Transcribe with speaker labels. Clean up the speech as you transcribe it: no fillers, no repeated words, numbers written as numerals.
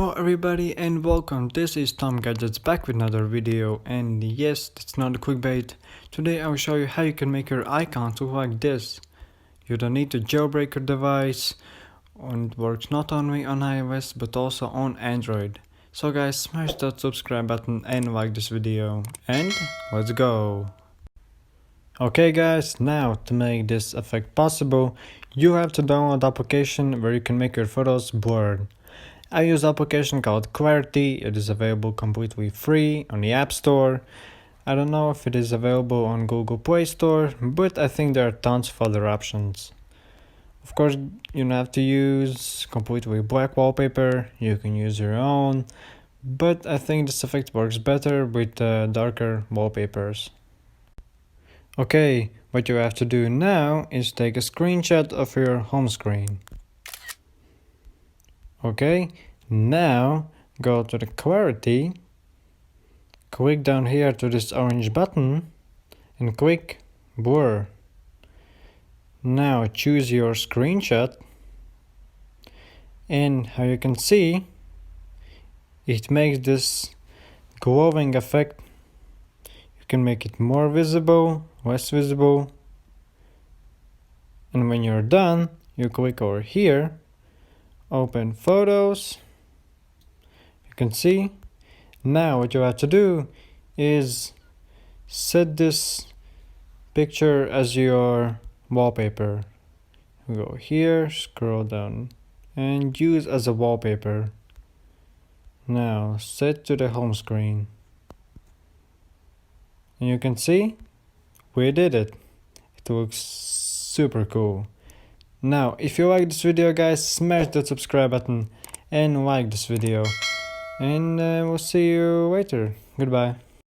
Speaker 1: Hello everybody and welcome. This is Tom Gadgets back with another video, and yes, it's not a clickbait. Today I will show you how you can make your icons look like this. You don't need to jailbreak your device, and it works not only on iOS but also on Android. So guys, smash that subscribe button and like this video, and let's go. Okay guys, now to make this effect possible, you have to download the application where you can make your photos blurred. I use an application called Clarity. It is available completely free on the App Store. I don't know if it is available on Google Play Store, but I think there are tons of other options. Of course, you don't have to use completely black wallpaper, you can use your own, but I think this effect works better with darker wallpapers. Okay, what you have to do now is take a screenshot of your home screen. Okay, now go to the clarity, click down here to this orange button and click blur. Now choose your screenshot, and how you can see, it makes this glowing effect. You can make it more visible, less visible, and when you're done, you click over here, open photos. You can see. Now what you have to do is set this picture as your wallpaper. You go here, scroll down and use as a wallpaper. Now set to the home screen. And you can see we did it. It looks super cool. Now if you like this video guys, smash that subscribe button and like this video. And we'll see you later. Goodbye.